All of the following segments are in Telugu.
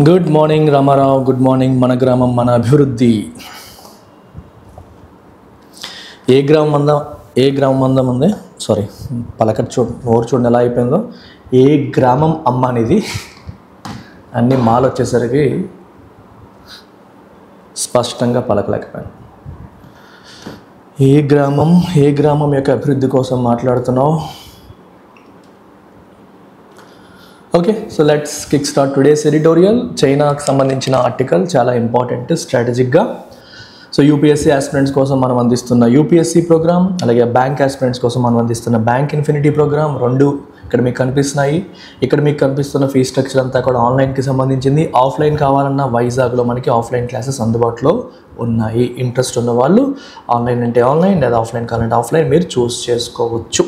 Good morning Ramarao. Good morning. మన గ్రామం మన అభివృద్ధి. ఏ గ్రామం అందం ఉంది. సారీ, పలకట్ నోరు చూడండి ఎలా అయిపోయిందో. ఏ గ్రామం అమ్మ అనేది అన్ని మాలు వచ్చేసరికి స్పష్టంగా పలకలేకపోయాను. ఏ గ్రామం యొక్క అభివృద్ధి కోసం మాట్లాడుతున్నావు? Okay, so let's kick start today's editorial. చైనాకు సంబంధించిన ఆర్టికల్ చాలా ఇంపార్టెంట్ స్ట్రాటజిక్గా. సో యూపీఎస్సీ ఆస్పిరెంట్స్ కోసం మనం అందిస్తున్న యూపీఎస్సీ ప్రోగ్రామ్, అలాగే బ్యాంక్ ఆస్పిరెంట్స్ కోసం మనం అందిస్తున్న బ్యాంక్ ఇన్ఫినిటీ ప్రోగ్రామ్ రెండు ఇక్కడ మీకు కనిపిస్తున్నాయి. ఇక్కడ మీకు కనిపిస్తున్న ఫీ స్ట్రక్చర్ అంతా కూడా ఆన్లైన్కి సంబంధించింది. ఆఫ్లైన్ కావాలన్నా వైజాగ్లో మనకి ఆఫ్లైన్ క్లాసెస్ అందుబాటులో ఉన్నాయి. ఇంట్రెస్ట్ ఉన్న వాళ్ళు ఆన్లైన్ అంటే ఆన్లైన్, లేదా ఆఫ్లైన్ కావాలంటే ఆఫ్లైన్ మీరు చూస్ చేసుకోవచ్చు.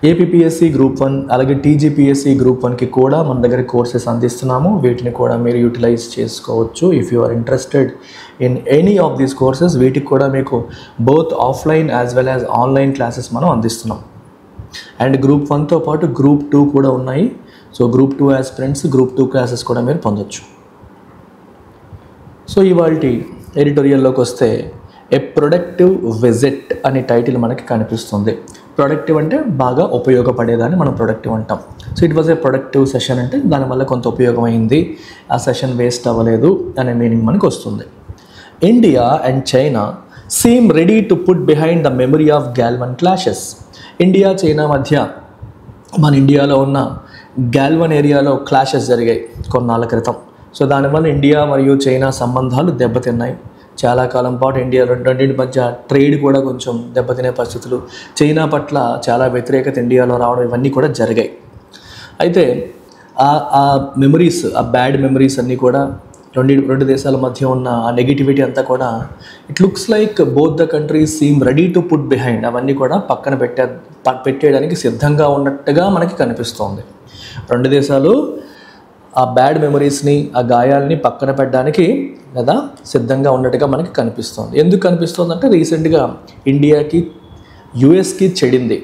ఏపీపీఎస్సీ గ్రూప్ 1 అలాగే టీజీపీఎస్సీ గ్రూప్ 1కి కూడా మన దగ్గర కోర్సెస్ అందిస్తున్నాము. వీటిని కూడా మీరు యూటిలైజ్ చేసుకోవచ్చు. If you are interested in any of these courses, వీటికి కూడా మీకు both offline as well as online classes మనం అందిస్తున్నాం. అండ్ గ్రూప్ 1తో పాటు గ్రూప్ 2 కూడా ఉన్నాయి. So group 2 aspirants group 2 classes కూడా మీరు పొందొచ్చు. సో ఇవాల్టి ఎడిటోరియల్లోకి వస్తే ఏ ప్రొడక్టివ్ విజిట్ అనే టైటిల్ మనకి కనిపిస్తుంది. ప్రొడక్టివ్ అంటే బాగా ఉపయోగపడేదాన్ని మనం ప్రొడక్టివ్ అంటాం. So it was a productive session అంటే దానివల్ల కొంత ఉపయోగమైంది, ఆ సెషన్ వేస్ట్ అవ్వలేదు అనే మీనింగ్ మనకు వస్తుంది. India and China seem ready to put behind the memory of Galwan clashes. India China మధ్య మన ఇండియాలో ఉన్న గాల్వన్ ఏరియాలో క్లాషెస్ జరిగాయి కొన్నాళ్ళ క్రితం. సో దానివల్ల ఇండియా మరియు చైనా సంబంధాలు దెబ్బతిన్నాయి. చాలా కాలం పాటు ఇండియా రెండింటి మధ్య ట్రేడ్ కూడా కొంచెం దెబ్బతినే పరిస్థితులు, చైనా పట్ల చాలా వ్యతిరేకత ఇండియాలో రావడం, ఇవన్నీ కూడా జరిగాయి. అయితే ఆ మెమరీస్, ఆ బ్యాడ్ మెమరీస్ అన్నీ కూడా రెండు దేశాల మధ్య ఉన్న ఆ నెగిటివిటీ అంతా కూడా it looks like both the countries seem ready to put behind, అవన్నీ కూడా పక్కన పెట్టేయడానికి సిద్ధంగా ఉన్నట్టుగా మనకి కనిపిస్తోంది. రెండు దేశాలు ఆ బ్యాడ్ మెమరీస్ని, ఆ గాయాలని పక్కన పెట్టడానికి లేదా సిద్ధంగా ఉన్నట్టుగా మనకి కనిపిస్తుంది. ఎందుకు కనిపిస్తుంది అంటే రీసెంట్గా ఇండియాకి యుఎస్కి చెడింది.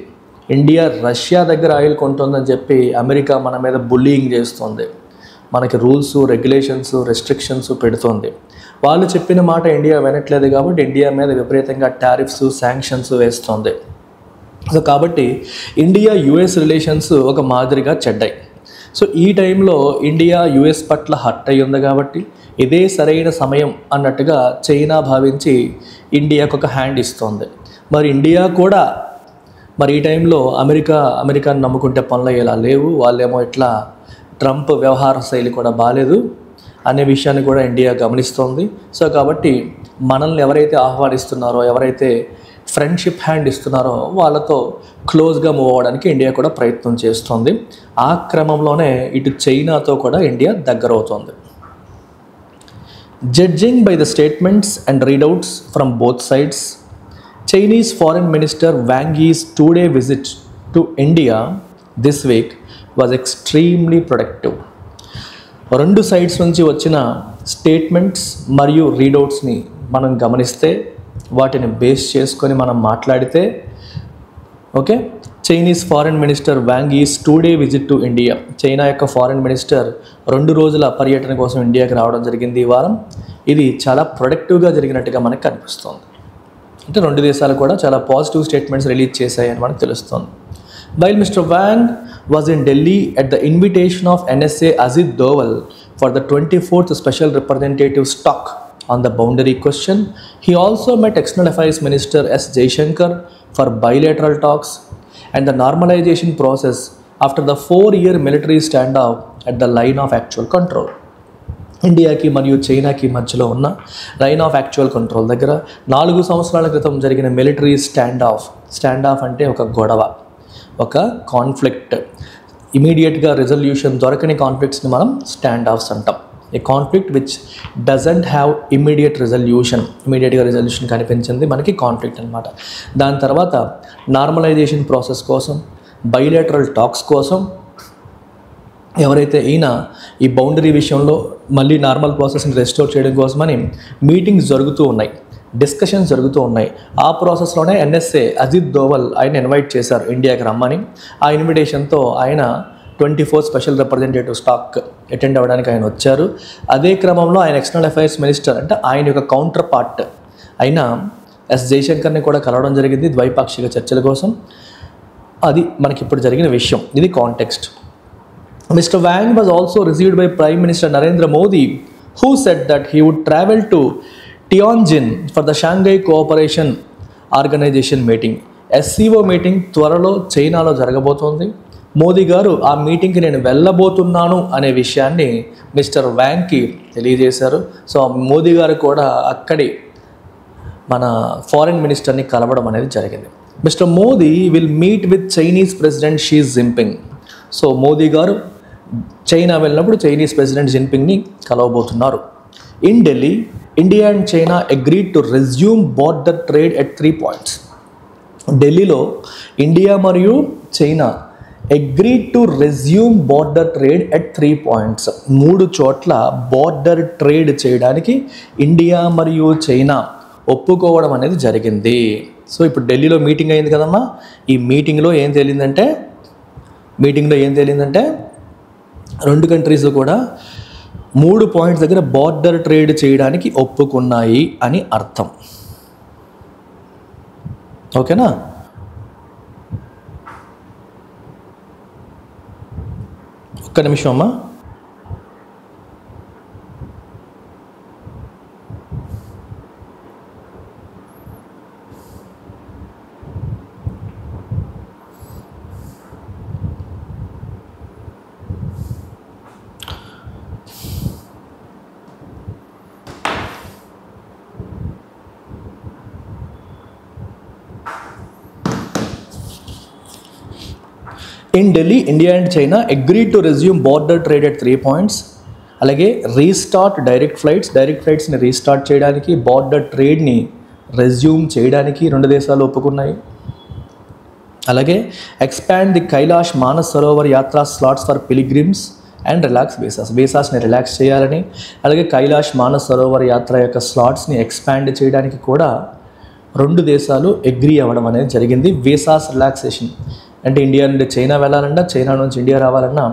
ఇండియా రష్యా దగ్గర ఆయిల్ కొంటుందని చెప్పి అమెరికా మన మీద బుల్లింగ్ చేస్తుంది. మనకి రూల్స్, రెగ్యులేషన్స్, రెస్ట్రిక్షన్స్ పెడుతుంది. వాళ్ళు చెప్పిన మాట ఇండియా వినట్లేదు కాబట్టి ఇండియా మీద విపరీతంగా టారిఫ్స్, శాంక్షన్స్ వేస్తుంది. సో కాబట్టి ఇండియా యుఎస్ రిలేషన్స్ ఒక మాదిరిగా చెడ్డాయి. సో ఈ టైంలో ఇండియా యుఎస్ పట్ల హర్ట్ అయ్యి ఉంది కాబట్టి ఇదే సరైన సమయం అన్నట్టుగా చైనా భావించి ఇండియాకు ఒక హ్యాండ్ ఇస్తుంది. మరి ఇండియా కూడా మరి ఈ టైంలో అమెరికాను నమ్ముకుంటే పనులు ఇలా లేవు, వాళ్ళేమో ఇట్లా ట్రంప్ వ్యవహార శైలి కూడా బాగాలేదు అనే విషయాన్ని కూడా ఇండియా గమనిస్తోంది. సో కాబట్టి మనల్ని ఎవరైతే ఆహ్వానిస్తున్నారో, ఎవరైతే ఫ్రెండ్షిప్ హ్యాండ్ ఇస్తున్నారో వాళ్ళతో క్లోజ్గా మూవ్ అవ్వడానికి ఇండియా కూడా ప్రయత్నం చేస్తుంది. ఆ క్రమంలోనే ఇటు చైనాతో కూడా ఇండియా దగ్గర అవుతుంది. Judging by the statements and readouts from both sides, Chinese foreign minister Wang Yi's 2-day visit to India this week was extremely productive. రెండు సైడ్స్ నుంచి వచ్చిన స్టేట్మెంట్స్ మరియు రీడౌట్స్ని మనం గమనిస్తే, వాటిని బేస్ చేసుకొని మనం మాట్లాడితే, okay, Chinese foreign minister Wang Yi's 2-day visit to India, China యొక్క ఫారిన్ మినిస్టర్ 2 రోజుల పర్యటన కోసం ఇండియాకి రావడం జరిగింది ఈ వారం. ఇది చాలా ప్రొడక్టివ్గా జరిగినట్టుగా మనకు కనిపిస్తుంది. అంటే రెండు దేశాలు కూడా చాలా పాజిటివ్ స్టేట్మెంట్స్ రిలీజ్ చేశాయని మనకు తెలుస్తుంది. While Mr. Wang was in Delhi at the invitation of NSA Ajit Doval for the 24th Special Representative Stock on the boundary question, he also met External Affairs Minister S. Jaishankar for bilateral talks and the normalization process after the 4-year military standoff at the line of actual control. ఇండియాకి మరియు చైనాకి మధ్యలో ఉన్న లైన్ ఆఫ్ యాక్చువల్ కంట్రోల్ దగ్గర 4 సంవత్సరాల క్రితం జరిగిన మిలిటరీ స్టాండ్ ఆఫ్ అంటే ఒక గొడవ, ఒక కాన్ఫ్లిక్ట్, ఇమీడియట్గా రిజల్యూషన్ దొరకని కాన్ఫ్లిక్ట్స్ని మనం స్టాండ్ ఆఫ్స్ అంటాం. ఏ కాన్ఫ్లిక్ట్ విచ్ డజంట్ హ్యావ్ ఇమీడియట్గా రిజల్యూషన్ కనిపించింది మనకి కాన్ఫ్లిక్ట్ అనమాట. దాని తర్వాత నార్మలైజేషన్ ప్రాసెస్ కోసం, బైలేటరల్ టాక్స్ కోసం, ఎవరైతే ఈయన ఈ బౌండరీ విషయంలో మళ్ళీ నార్మల్ ప్రాసెస్ని రెస్టోర్ చేయడం కోసమని మీటింగ్స్ జరుగుతూ ఉన్నాయి, డిస్కషన్స్ జరుగుతూ ఉన్నాయి. ఆ ప్రాసెస్లోనే ఎన్ఎస్ఏ అజిత్ దోవల్ ఆయన ఇన్వైట్ చేశారు ఇండియాకి రమ్మని. ఆ ఇన్విటేషన్తో ఆయన 24 స్పెషల్ రిప్రజెంటేటివ్ స్టాక్ అటెండ్ అవ్వడానికి ఆయన వచ్చారు. అదే క్రమంలో ఆయన ఎక్స్టర్నల్ అఫైర్స్ మినిస్టర్ అంటే ఆయన యొక్క కౌంటర్ పార్ట్ అయిన ఎస్ జయశంకర్ని కూడా కలవడం జరిగింది ద్వైపాక్షిక చర్చల కోసం. అది మనకి ఇప్పుడు జరిగిన విషయం. ఇది context. Mr Wang was also received by prime minister Narendra Modi, who said that he would travel to Tianjin for the Shanghai Cooperation Organization meeting. SCO meeting త్వరలో చైనాలో జరగబోతోంది. మోదీ గారు ఆ మీటింగ్కి నేను వెళ్ళబోతున్నాను అనే విషయాన్ని మిస్టర్ వాంగ్కి తెలియజేశారు. సో మోదీ గారు కూడా అక్కడి మన ఫారిన్ మినిస్టర్ని కలవడం అనేది జరిగింది. Mister Modi will meet with Chinese president Xi Jinping. So Modi garu China వెళ్ళినప్పుడు చైనీస్ ప్రెసిడెంట్ జిన్పింగ్ని కలవబోతున్నారు. In Delhi, India and China agreed to resume border trade at 3 points. ఢిల్లీలో ఇండియా మరియు China agreed to resume border trade at 3 points. 3 చోట్ల బార్డర్ ట్రేడ్ చేయడానికి ఇండియా మరియు చైనా ఒప్పుకోవడం అనేది జరిగింది. సో ఇప్పుడు ఢిల్లీలో మీటింగ్ అయింది కదమ్మా. ఈ మీటింగ్లో ఏం తేలిందంటే 2 కంట్రీస్ కూడా 3 points దగ్గర బార్డర్ ట్రేడ్ చేయడానికి ఒప్పుకున్నాయి అని అర్థం. ఓకేనా? ఒక్క నిమిషం అమ్మా. In Delhi, India and China agreed to resume border trade at 3 points. అలాగే రీస్టార్ట్ డైరెక్ట్ ఫ్లైట్స్ని రీస్టార్ట్ చేయడానికి, బార్డర్ ట్రేడ్ని రెజ్యూమ్ చేయడానికి 2 దేశాలు ఒప్పుకున్నాయి. అలాగే expand the Kailash Manas Sarovar yatra slots for pilgrims and relax వీసాస్ని రిలాక్స్ చేయాలని, అలాగే కైలాష్ మానస్ సరోవర్ యాత్ర యొక్క స్లాట్స్ని ఎక్స్పాండ్ చేయడానికి కూడా 2 దేశాలు అగ్రీ అవ్వడం అనేది జరిగింది. వీసాస్ రిలాక్సేషన్ అంటే ఇండియా నుండి చైనా వెళ్ళాలన్నా, చైనా నుంచి ఇండియా రావాలన్నా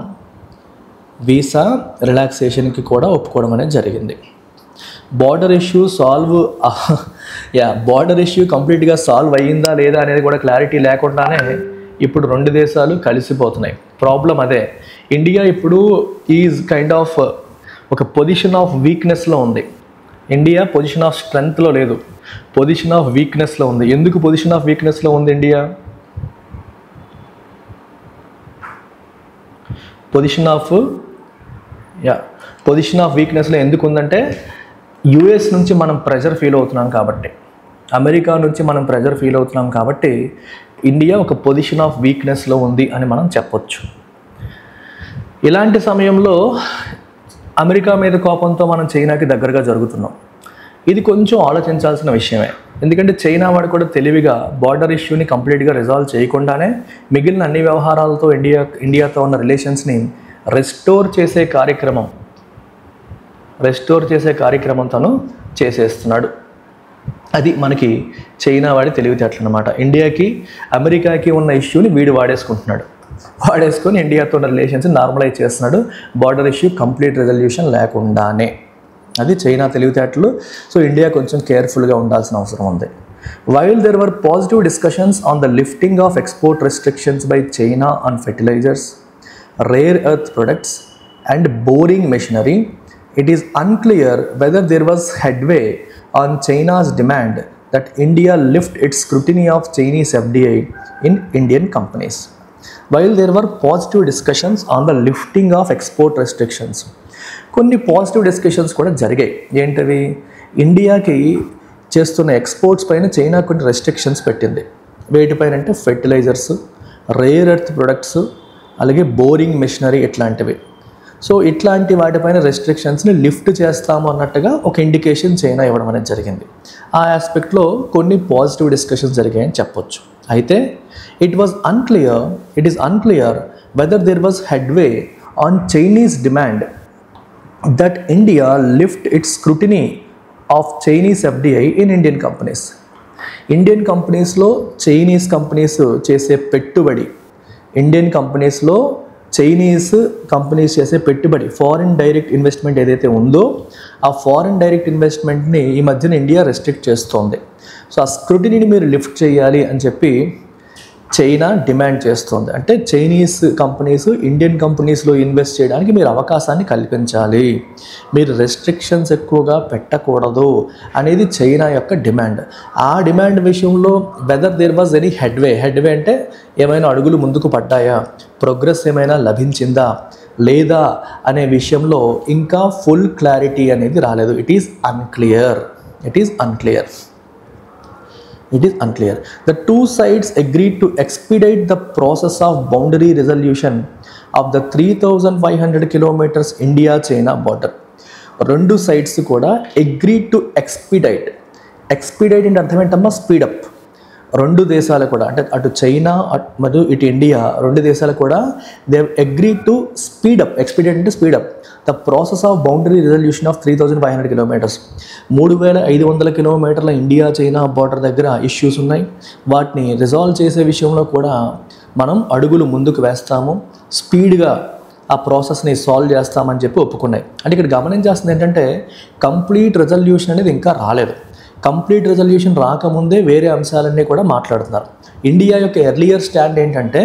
వీసా రిలాక్సేషన్కి కూడా ఒప్పుకోవడం అనేది జరిగింది. బార్డర్ ఇష్యూ కంప్లీట్గా సాల్వ్ అయ్యిందా లేదా అనేది కూడా క్లారిటీ లేకుండానే ఇప్పుడు 2 దేశాలు కలిసిపోతున్నాయి. ప్రాబ్లం అదే. ఇండియా ఇప్పుడు ఈజ్ కైండ్ ఆఫ్ ఒక పొజిషన్ ఆఫ్ వీక్నెస్లో ఉంది. ఇండియా పొజిషన్ ఆఫ్ స్ట్రెంగ్త్లో లేదు, పొజిషన్ ఆఫ్ వీక్నెస్లో ఉంది. ఎందుకు పొజిషన్ ఆఫ్ వీక్నెస్లో ఉంది ఇండియా? పొజిషన్ ఆఫ్ వీక్నెస్లో ఎందుకు ఉందంటే యుఎస్ నుంచి మనం ప్రెజర్ ఫీల్ అవుతున్నాం కాబట్టి, అమెరికా నుంచి మనం ప్రెజర్ ఫీల్ అవుతున్నాం కాబట్టి ఇండియా ఒక పొజిషన్ ఆఫ్ వీక్నెస్లో ఉంది అని మనం చెప్పొచ్చు. ఇలాంటి సమయంలో అమెరికా మీద కోపంతో మనం చైనాకి దగ్గరగా జరుగుతున్నాం. ఇది కొంచెం ఆలోచించాల్సిన విషయమే. ఎందుకంటే చైనా వాడు కూడా తెలివిగా బార్డర్ ఇష్యూని కంప్లీట్గా రిజాల్వ్ చేయకుండానే మిగిలిన అన్ని వ్యవహారాలతో ఇండియాతో ఉన్న రిలేషన్స్ని రెస్టోర్ చేసే కార్యక్రమం తను చేసేస్తున్నాడు. అది మనకి చైనా వాడి తెలివితేటలు అన్నమాట. ఇండియాకి అమెరికాకి ఉన్న ఇష్యూని వీడు వాడేసుకొని ఇండియాతో ఉన్న రిలేషన్స్ నార్మలైజ్ చేస్తున్నాడు, బార్డర్ ఇష్యూ కంప్లీట్ రెజల్యూషన్ లేకుండానే. అది చైనా తెలివితేటలు. సో ఇండియా కొంచెం కేర్ఫుల్గా ఉండాల్సిన అవసరం ఉంది. While there were positive discussions on the lifting of export restrictions by China on fertilisers, rare earth products and boring machinery, it is unclear whether there was headway on China's demand that India lift its scrutiny of Chinese FDI in Indian companies. While there were positive discussions on the lifting of export restrictions, కొన్ని పాజిటివ్ డిస్కషన్స్ కూడా జరిగాయి. ఏంటవి? ఇండియాకి చేస్తున్న ఎక్స్పోర్ట్స్ పైన చైనా కొన్ని రెస్ట్రిక్షన్స్ పెట్టింది. వేటిపైన అంటే ఫెర్టిలైజర్స్, రేర్ ఎర్త్ ప్రొడక్ట్స్, అలాగే బోరింగ్ మెషినరీ ఇట్లాంటివి. సో ఇట్లాంటి వాటిపైన రెస్ట్రిక్షన్స్ని లిఫ్ట్ చేస్తాము అన్నట్టుగా ఒక ఇండికేషన్ చైనా ఇవ్వడం అనేది జరిగింది. ఆ ఆస్పెక్ట్లో కొన్ని పాజిటివ్ డిస్కషన్స్ జరిగాయని చెప్పొచ్చు. అయితే it is unclear whether there was headway on Chinese demand that India lift it's scrutiny of Chinese FDI in Indian companies. Indian కంపెనీస్లో చైనీస్ కంపెనీస్ చేసే పెట్టుబడి, ఇండియన్ కంపెనీస్లో చైనీస్ కంపెనీస్ చేసే పెట్టుబడి ఫారిన్ డైరెక్ట్ ఇన్వెస్ట్మెంట్ ఏదైతే ఉందో ఆ ఫారిన్ డైరెక్ట్ ఇన్వెస్ట్మెంట్ని ఈ మధ్యన ఇండియా రెస్ట్రిక్ట్ చేస్తోంది. సో ఆ స్క్రూటినీని మీరు లిఫ్ట్ చేయాలి అని చెప్పి చైనా డిమాండ్ చేస్తుంది. అంటే చైనీస్ కంపెనీస్ ఇండియన్ కంపెనీస్లో ఇన్వెస్ట్ చేయడానికి మీరు అవకాశాన్ని కల్పించాలి, మీరు రెస్ట్రిక్షన్స్ ఎక్కువగా పెట్టకూడదు అనేది చైనా యొక్క డిమాండ్. ఆ డిమాండ్ విషయంలో whether there was any headway అంటే ఏమైనా అడుగులు ముందుకు పడ్డాయా, ప్రోగ్రెస్ ఏమైనా లభించిందా లేదా అనే విషయంలో ఇంకా ఫుల్ క్లారిటీ అనేది రాలేదు. It is unclear. The two sides agreed to expedite the process of boundary resolution of the 3,500 kilometers India-China border. రెండు సైడ్స్ కూడా agreed to expedite అంటే అర్థం ఏంటమ్మా, స్పీడప్. రెండు దేశాలు కూడా అంటే అటు చైనా మరియు ఇటు ఇండియా రెండు దేశాలు కూడా దే అగ్రీడ్ టు ఎక్స్పీడైట్ అంటే speed up the process of boundary resolution of 3,500 kilometers. 3,500 కిలోమీటర్ల ఇండియా చైనా బార్డర్ దగ్గర ఇష్యూస్ ఉన్నాయి. వాటిని రిజాల్వ్ చేసే విషయంలో కూడా మనం అడుగులు ముందుకు వేస్తాము, స్పీడ్గా ఆ ప్రాసెస్ని సాల్వ్ చేస్తామని చెప్పి ఒప్పుకున్నాయి. అంటే ఇక్కడ గమనించాల్సింది ఏంటంటే కంప్లీట్ రిజల్యూషన్ అనేది ఇంకా రాలేదు. కంప్లీట్ రిజల్యూషన్ రాకముందే వేరే అంశాలన్నీ కూడా మాట్లాడుతున్నారు. ఇండియా యొక్క ఎర్లియర్ స్టాండ్ ఏంటంటే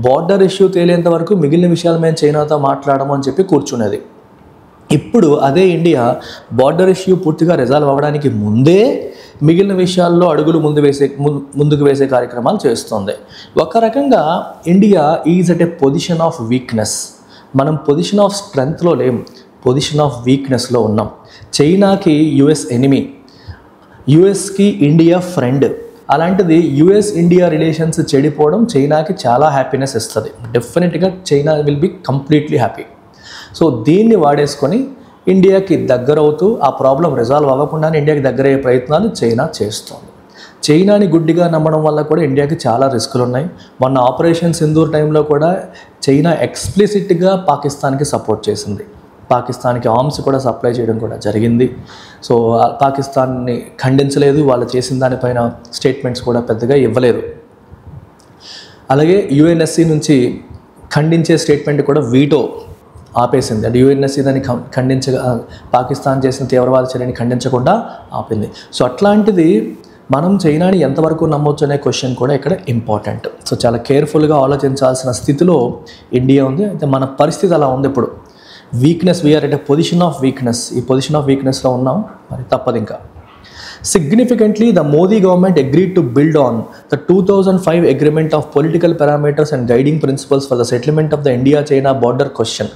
బార్డర్ ఇష్యూ తేలేంత వరకు మిగిలిన విషయాలు మేము చైనాతో మాట్లాడము అని చెప్పి కూర్చునేది. ఇప్పుడు అదే ఇండియా బార్డర్ ఇష్యూ పూర్తిగా రిజాల్వ్ అవ్వడానికి ముందే మిగిలిన విషయాల్లో అడుగులు ముందుకు వేసే కార్యక్రమాలు చేస్తుంది. ఒక రకంగా India is at a position of weakness. మనం పొజిషన్ ఆఫ్ స్ట్రెంగ్త్లో లేం, పొజిషన్ ఆఫ్ వీక్నెస్లో ఉన్నాం. చైనాకి యుఎస్ ఎనిమీ, యుఎస్కి ఇండియా ఫ్రెండ్. అలాంటిది యుఎస్ ఇండియా రిలేషన్స్ చెడిపోవడం చైనాకి చాలా హ్యాపీనెస్ ఇస్తుంది. డెఫినెట్గా China will be completely happy. So దీన్ని వాడేసుకొని ఇండియాకి దగ్గర అవుతూ ఆ ప్రాబ్లం రిజాల్వ్ అవ్వకుండానే ఇండియాకి దగ్గర అయ్యే ప్రయత్నాలు చైనా చేస్తుంది. చైనాని గుడ్డిగా నమ్మడం వల్ల కూడా ఇండియాకి చాలా రిస్కులు ఉన్నాయి. మొన్న ఆపరేషన్ సింధూర్ టైంలో కూడా చైనా ఎక్స్ప్లిసిట్గా పాకిస్తాన్కి సపోర్ట్ చేసింది. పాకిస్తాన్కి ఆర్మ్స్ కూడా సప్లై చేయడం కూడా జరిగింది. సో పాకిస్తాన్ని ఖండించలేదు, వాళ్ళు చేసిన దానిపైన స్టేట్మెంట్స్ కూడా పెద్దగా ఇవ్వలేదు. అలాగే యుఎన్ఎస్సి నుంచి ఖండించే స్టేట్మెంట్ కూడా వీటో ఆపేసింది. అంటే యుఎన్ఎస్సి దాన్ని పాకిస్తాన్ చేసిన తీవ్రవాద చర్యని ఖండించకుండా ఆపింది. సో అట్లాంటిది మనం చైనాని ఎంతవరకు నమ్మొచ్చు అనే క్వశ్చన్ కూడా ఇక్కడ ఇంపార్టెంట్. సో చాలా కేర్ఫుల్గా ఆలోచించాల్సిన స్థితిలో ఇండియా ఉంది. అయితే మన పరిస్థితి అలా ఉంది. ఇప్పుడు weakness, we are at a position of weakness. ఈ పొజిషన్ ఆఫ్ వీక్నెస్లో ఉన్నాం, మరి తప్పదు ఇంకా. Significantly, the Modi government agreed to build on the 2005 agreement of political parameters and guiding principles for the settlement of the India-China border question.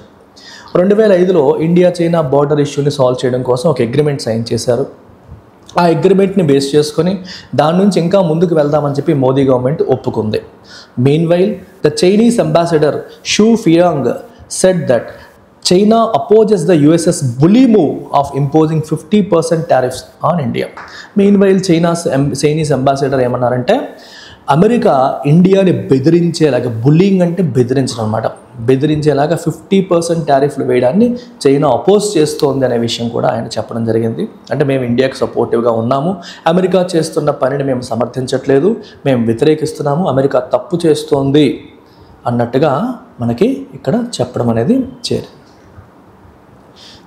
2005లో ఇండియా చైనా బార్డర్ ఇష్యూని సాల్వ్ చేయడం కోసం ఒక అగ్రిమెంట్ సైన్ చేశారు. ఆ అగ్రిమెంట్ని బేస్ చేసుకొని దాని నుంచి ఇంకా ముందుకు వెళ్దామని చెప్పి మోదీ గవర్నమెంట్ ఒప్పుకుంది. Meanwhile the Chinese ambassador Xu Feihong said that China opposes the US's bully move of imposing 50% tariffs on India. Meanwhile, Chinese ambassador ఏమన్నారంటే అమెరికా ఇండియాని బెదిరించేలాగా, బుల్లింగ్ అంటే బెదిరించడం అనమాట, బెదిరించేలాగా 50% టారిఫ్లు వేయడాన్ని చైనా అపోజ్ చేస్తోంది అనే విషయం కూడా ఆయన చెప్పడం జరిగింది. అంటే మేము ఇండియాకి సపోర్టివ్గా ఉన్నాము, అమెరికా చేస్తున్న పనిని మేము సమర్థించట్లేదు, మేము వ్యతిరేకిస్తున్నాము, అమెరికా తప్పు చేస్తోంది అన్నట్టుగా మనకి ఇక్కడ చెప్పడం అనేది చేరింది.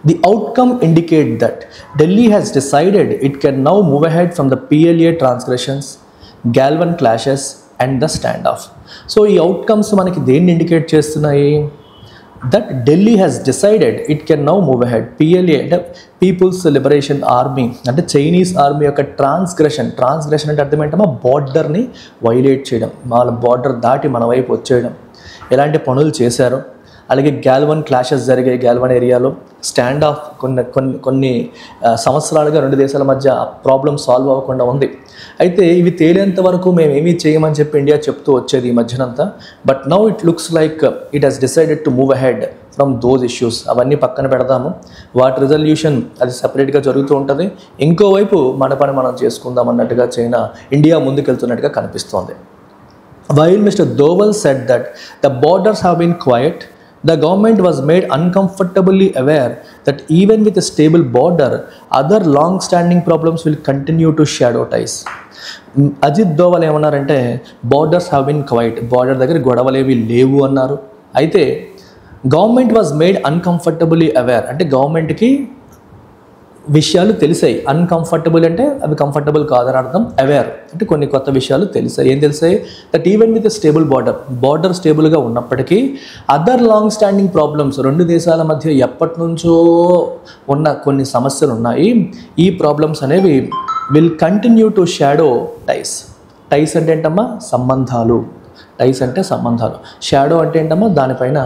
The outcome indicate that Delhi has decided it can now move ahead from the PLA transgressions, Galwan clashes and the standoff. So ఈ outcomes మనకి దేన్ని ఇండికేట్ చేస్తున్నాయి? That Delhi has decided it can now move ahead. PLA అంటే పీపుల్స్ లిబరేషన్ ఆర్మీ, అంటే చైనీస్ ఆర్మీ యొక్క ట్రాన్స్గ్రెషన్ అంటే అర్థం ఏంటమ్మా, బార్డర్ని వైలేట్ చేయడం, వాళ్ళ బార్డర్ దాటి మన వైపు వచ్చేయడం, ఎలాంటి పనులు చేశారో. అలాగే గాల్వన్ క్లాషెస్ జరిగాయి, గాల్వన్ ఏరియాలో స్టాండ్ ఆఫ్ కొన్ని సంవత్సరాలుగా రెండు దేశాల మధ్య ప్రాబ్లం సాల్వ్ అవ్వకుండా ఉంది. అయితే ఇవి తేలేంత వరకు మేము ఏమీ చేయమని చెప్పి ఇండియా చెప్తూ వచ్చేది ఈ మధ్యనంతా. But now it looks like it he's decided to move ahead from those issues. అవన్నీ పక్కన పెడదాము, వాటి రిజల్యూషన్ అది సపరేట్గా జరుగుతూ ఉంటుంది, ఇంకోవైపు మన పని మనం చేసుకుందాం అన్నట్టుగా చైనా ఇండియా ముందుకెళ్తున్నట్టుగా కనిపిస్తోంది. While Mr. Doval said that the borders have been quiet, the government was made uncomfortably aware that even with a stable border, other long-standing problems will continue to shadow ties. Ajit Doval ఏమన్నారంటే borders have been quiet, border దగ్గర గొడవలేవి లేవు అన్నారు. అయితే government was made uncomfortably aware అంటే గవర్నమెంట్కి విషయాలు తెలిసాయి. అన్కంఫర్టబుల్ అంటే అవి కంఫర్టబుల్ కాదని అర్థం. అవేర్ అంటే కొన్ని కొత్త విషయాలు తెలిసాయి. ఏం తెలిసాయి? That even with stable border స్టేబుల్గా ఉన్నప్పటికీ అదర్ లాంగ్ స్టాండింగ్ ప్రాబ్లమ్స్, రెండు దేశాల మధ్య ఎప్పటి నుంచో ఉన్న కొన్ని సమస్యలు ఉన్నాయి. ఈ ప్రాబ్లమ్స్ అనేవి విల్ కంటిన్యూ టు షాడో టైస్. టైస్ అంటే ఏంటమ్మా? సంబంధాలు. టైస్ అంటే సంబంధాలు. షాడో అంటే ఏంటమ్మా? దానిపైన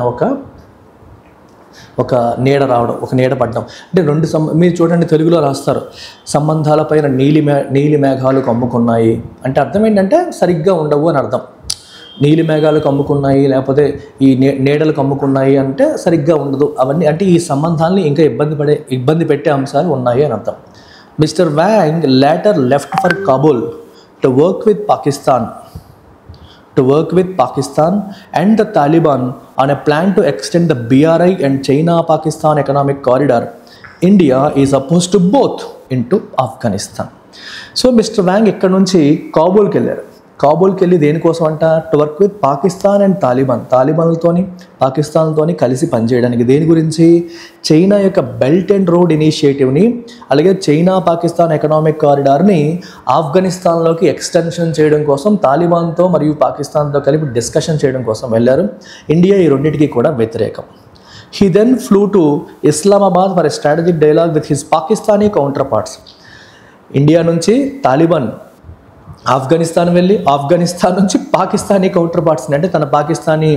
ఒక నీడ రావడం, ఒక నీడ పడడం. అంటే మీరు చూడండి, తెలుగులో రాస్తారు సంబంధాలపైన నీలి మేఘాలు కమ్ముకున్నాయి అంటే అర్థం ఏంటంటే సరిగ్గా ఉండవు అని అర్థం. నీలి మేఘాలు కమ్ముకున్నాయి లేకపోతే ఈ నీడలు కమ్ముకున్నాయి అంటే సరిగ్గా ఉండదు. అవన్నీ అంటే ఈ సంబంధాలని ఇంకా ఇబ్బంది పెట్టే అంశాలు ఉన్నాయి అని అర్థం. Mr Wang later left for Kabul to work with Pakistan and the Taliban on a plan to extend the BRI and China-Pakistan economic corridor. India is opposed to both into Afghanistan. So Mr. Wang ఇక్కడ నుంచి కాబూల్కి వెళ్ళారు. కాబూల్కి వెళ్ళి దేనికోసం అంట? To work with Pakistan and తాలిబాన్లతోని పాకిస్తాన్తోని కలిసి పనిచేయడానికి. దేని గురించి? చైనా యొక్క బెల్ట్ అండ్ రోడ్ ఇనిషియేటివ్ని అలాగే చైనా పాకిస్తాన్ ఎకనామిక్ కారిడార్ని ఆఫ్ఘనిస్తాన్లోకి ఎక్స్టెన్షన్ చేయడం కోసం తాలిబాన్తో మరియు పాకిస్తాన్తో కలిపి డిస్కషన్ చేయడం కోసం వెళ్ళారు. ఇండియా ఈ రెండింటికి కూడా వ్యతిరేకం. He then flew to Islamabad for a strategic dialogue with his Pakistani counterparts. India నుంచి తాలిబాన్ ఆఫ్ఘనిస్తాన్ వెళ్ళి ఆఫ్ఘనిస్తాన్ నుంచి పాకిస్తానీ కౌంటర్ పార్ట్స్ని అంటే తన పాకిస్తానీ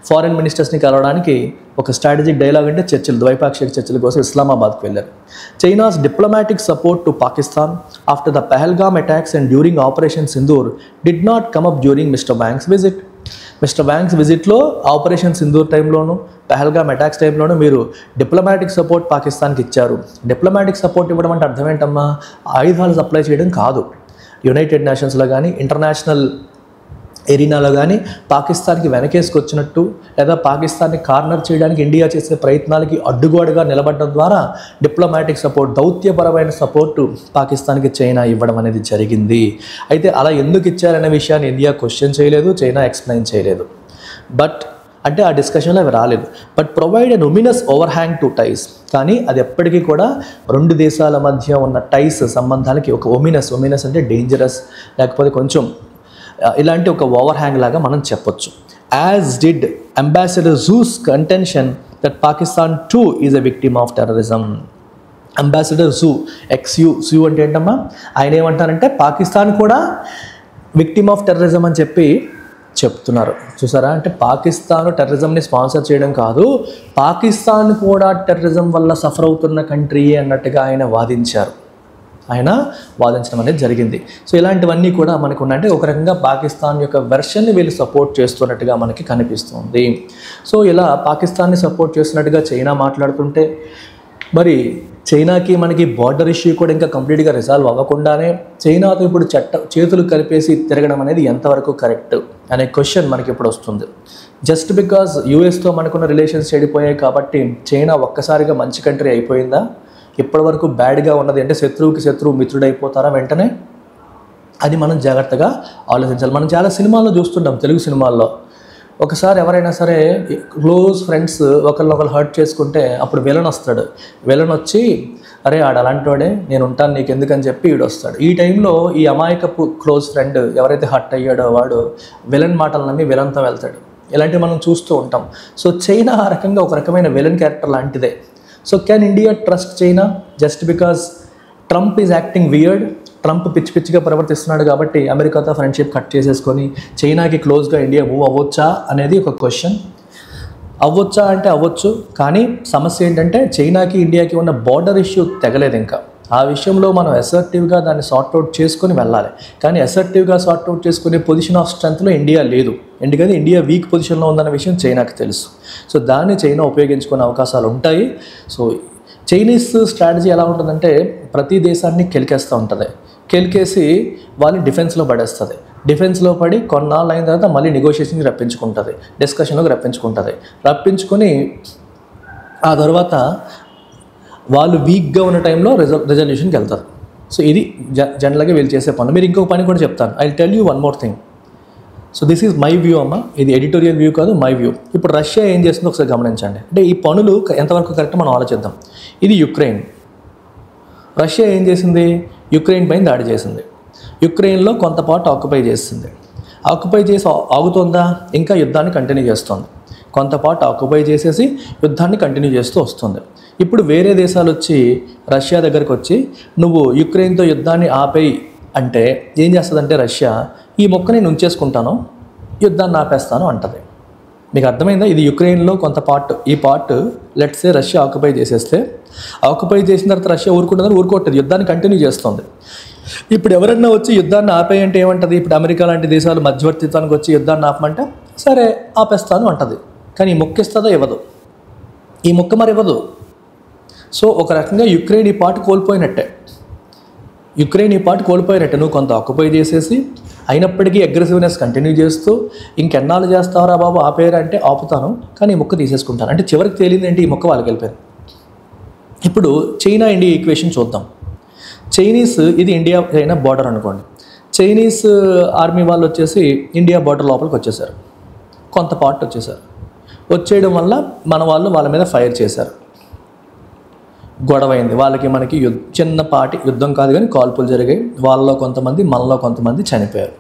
ఫారెన్ మినిస్టర్స్ని కలవడానికి ఒక స్ట్రాటజిక్ డైలాగ్ అంటే చర్చలు, ద్వైపాక్షిక చర్చల కోసం ఇస్లామాబాద్కి వెళ్ళారు. China's diplomatic support to Pakistan after the Pahalgam attacks and during Operation Sindoor did not come up during Mister Wang's visit. Mister Wang's విజిట్లో ఆపరేషన్ సింధూర్ టైంలోను పెహల్గామ్ అటాక్స్ టైంలోనూ మీరు డిప్లొమాటిక్ సపోర్ట్ పాకిస్తాన్కి ఇచ్చారు. డిప్లొమాటిక్ సపోర్ట్ ఇవ్వడం అంటే అర్థం ఏంటమ్మా? ఆయుధాలు సప్లై చేయడం కాదు. యునైటెడ్ నేషన్స్లో కానీ ఇంటర్నేషనల్ ఎరీనాలో కానీ పాకిస్తాన్కి వెనకేసుకొచ్చినట్టు లేదా పాకిస్తాన్ని కార్నర్ చేయడానికి ఇండియా చేసే ప్రయత్నాలకి అడ్డుగోడగా నిలబడడం ద్వారా డిప్లొమాటిక్ సపోర్ట్, దౌత్యపరమైన సపోర్టు పాకిస్తాన్కి చైనా ఇవ్వడం అనేది జరిగింది. అయితే అలా ఎందుకు ఇచ్చారనే విషయాన్ని ఇండియా క్వశ్చన్ చేయలేదు, చైనా ఎక్స్ప్లెయిన్ చేయలేదు. బట్ అంటే ఆ డిస్కషన్లో అవి రాలేదు. But provide an ominous overhang to ties. కానీ అది ఎప్పటికీ కూడా రెండు దేశాల మధ్య ఉన్న టైస్ సంబంధాలకి ఒక ఒమినస్ అంటే డేంజరస్ లేకపోతే కొంచెం ఇలాంటి ఒక ఓవర్ హ్యాంగ్ లాగా మనం చెప్పొచ్చు. As did ambassador juice contention that Pakistan two is a victim of terrorism. Ambassador zoo అంటే ఏంటమ్మా? ఆయన ఏమంటారంటే పాకిస్తాన్ కూడా విక్టిమ్ ఆఫ్ టెర్రరిజం అని చెప్తున్నారు. చూసారా? అంటే పాకిస్తాన్ టెర్రరిజంని స్పాన్సర్ చేయడం కాదు, పాకిస్తాన్ కూడా టెర్రరిజం వల్ల సఫర్ అవుతున్న కంట్రీయే అన్నట్టుగా ఆయన వాదించడం అనేది జరిగింది. సో ఇలాంటివన్నీ కూడా మనకు ఉన్నాయంటే ఒక రకంగా పాకిస్తాన్ యొక్క వెర్షన్ని వీళ్ళు సపోర్ట్ చేస్తున్నట్టుగా మనకి కనిపిస్తుంది. సో ఇలా పాకిస్తాన్ని సపోర్ట్ చేస్తున్నట్టుగా చైనా మాట్లాడుతుంటే మరి చైనాకి మనకి బార్డర్ ఇష్యూ కూడా ఇంకా కంప్లీట్గా రిజాల్వ్ అవ్వకుండానే చైనాతో ఇప్పుడు చేతులు కలిపేసి తిరగడం అనేది ఎంతవరకు కరెక్ట్ అనే క్వశ్చన్ మనకి ఇప్పుడు వస్తుంది. జస్ట్ బికాజ్ యూఎస్తో మనకున్న రిలేషన్స్ చెడిపోయాయి కాబట్టి చైనా ఒక్కసారిగా మంచి కంట్రీ అయిపోయిందా? ఇప్పటివరకు బ్యాడ్గా ఉన్నది అంటే శత్రువుకి శత్రువు మిత్రుడైపోతారా వెంటనే? అది మనం జాగ్రత్తగా ఆలోచించాలి. మనం చాలా సినిమాల్లో చూస్తుంటాం, తెలుగు సినిమాల్లో ఒకసారి ఎవరైనా సరే క్లోజ్ ఫ్రెండ్స్ ఒకళ్ళు హర్ట్ చేసుకుంటే అప్పుడు విలన్ వస్తాడు. విలన్ వచ్చి అరే ఆడు అలాంటి వాడే, నేను ఉంటాను నీకు ఎందుకని చెప్పి వీడు వస్తాడు. ఈ టైంలో ఈ అమాయకపు క్లోజ్ ఫ్రెండ్ ఎవరైతే హర్ట్ అయ్యాడో వాడు విలన్ మాటలు నమ్మి విలన్తో వెళ్తాడు. ఇలాంటివి మనం చూస్తూ ఉంటాం. సో చైనా ఆ రకంగా ఒక రకమైన విలన్ క్యారెక్టర్ లాంటిదే. So can India trust China just because Trump is acting weird? Trump పిచ్చిగా ప్రవర్తిస్తున్నాడు కాబట్టి అమెరికాతో ఫ్రెండ్షిప్ కట్ చేసేసుకొని చైనాకి క్లోజ్గా ఇండియా మూవ్ అవ్వచ్చా అనేది ఒక క్వశ్చన్. అవ్వచ్చా అంటే అవ్వచ్చు, కానీ సమస్య ఏంటంటే చైనాకి ఇండియాకి ఉన్న బార్డర్ ఇష్యూ తెగలేదు ఇంకా. ఆ విషయంలో మనం అసర్టివ్గా దాన్ని సార్ట్అవుట్ చేసుకొని వెళ్ళాలి. కానీ అసర్టివ్గా సార్ట్అవుట్ చేసుకునే పొజిషన్ ఆఫ్ స్ట్రెంత్లో ఇండియా లేదు. ఎందుకంటే ఇండియా వీక్ పొజిషన్లో ఉందన్న విషయం చైనాకి తెలుసు. సో దాన్ని చైనా ఉపయోగించుకునే అవకాశాలు ఉంటాయి. సో చైనీస్ స్ట్రాటజీ ఎలా ఉంటుందంటే ప్రతి దేశాన్ని కెలికేస్తూ ఉంటుంది. కెలికేసి వాళ్ళని డిఫెన్స్లో పడేస్తుంది. డిఫెన్స్లో పడి కొన్నాళ్ళు అయిన తర్వాత మళ్ళీ నెగోషియేషన్కి రప్పించుకుంటుంది, డిస్కషన్లోకి రప్పించుకొని ఆ తర్వాత వాళ్ళు వీక్గా ఉన్న టైంలో రెజల్యూషన్కి వెళ్తారు. సో ఇది జనరల్గా వీళ్ళు చేసే పనులు. మీరు ఇంకొక పని కూడా చెప్తాను. I tell you one more thing. So this is my view అమ్మ, ఇది ఎడిటోరియల్ వ్యూ కాదు, మై వ్యూ. ఇప్పుడు రష్యా ఏం చేస్తుందో ఒకసారి గమనించండి. అంటే ఈ పనులు ఎంతవరకు కరెక్ట్ మనం ఆలోచిద్దాం. ఇది యుక్రెయిన్. రష్యా ఏం చేసింది? యుక్రెయిన్ పైన దాడి చేసింది. యుక్రెయిన్లో కొంత పార్ట్ ఆక్యుపై చేసింది. ఆక్యుపై చేసి ఆగుతుందా? ఇంకా యుద్ధాన్ని కంటిన్యూ చేస్తుంది. కొంత పార్ట్ ఆక్యుపై చేసేసి యుద్ధాన్ని కంటిన్యూ చేస్తూ వస్తుంది. ఇప్పుడు వేరే దేశాలు వచ్చి రష్యా దగ్గరకు వచ్చి నువ్వు యుక్రెయిన్తో యుద్ధాన్ని ఆపేయి అంటే ఏం చేస్తుందంటే రష్యా ఈ మొక్క నేను ఉంచేసుకుంటాను, యుద్ధాన్ని ఆపేస్తాను అంటది. మీకు అర్థమైందా? ఇది యుక్రెయిన్లో కొంత పార్ట్, ఈ పార్ట్ లెట్సే రష్యా ఆక్యుపై చేసేస్తే, ఆక్యుపై చేసిన తర్వాత రష్యా ఊరుకుంటుందని ఊరుకోవట్లేదు, యుద్ధాన్ని కంటిన్యూ చేస్తుంది. ఇప్పుడు ఎవరన్నా వచ్చి యుద్ధాన్ని ఆపేయి అంటే ఏమంటుంది? ఇప్పుడు అమెరికా లాంటి దేశాలు మధ్యవర్తిత్వానికి వచ్చి యుద్ధాన్ని ఆపమంటే సరే ఆపేస్తాను అంటది. కానీ ఈ మొక్క ఇస్తుందో ఇవ్వదు, ఈ మొక్క మరి ఇవ్వదు. సో ఒక రకంగా యుక్రెయిన్ ఈ పార్ట్ కోల్పోయినట్టే. నువ్వు కొంత ఆక్యుపై చేసేసి అయినప్పటికీ అగ్రెసివ్నెస్ కంటిన్యూ చేస్తూ ఇంకెన్నాళ్ళు చేస్తావరా బాబు ఆపేరా అంటే ఆపుతాను, కానీ ఈ మొక్క తీసేసుకుంటాను అంటే చివరికి తేలింది ఏంటి? ఈ మొక్క వాళ్ళకి వెళ్ళిపోయింది. ఇప్పుడు చైనా ఇండియా ఈక్వేషన్ చూద్దాం. చైనీస్, ఇది ఇండియా చైనా బార్డర్ అనుకోండి. చైనీస్ ఆర్మీ వాళ్ళు వచ్చేసి ఇండియా బార్డర్ లోపలికి వచ్చేసారు, కొంత పార్ట్ వచ్చేసారు. వచ్చేయడం వల్ల మన వాళ్ళు వాళ్ళ మీద ఫైర్ చేశారు, గొడవైంది. వాళ్ళకి మనకి చిన్నపాటి యుద్ధం కాదు కానీ కాల్పులు జరిగాయి. వాళ్ళలో కొంతమంది, మనలో కొంతమంది చనిపోయారు.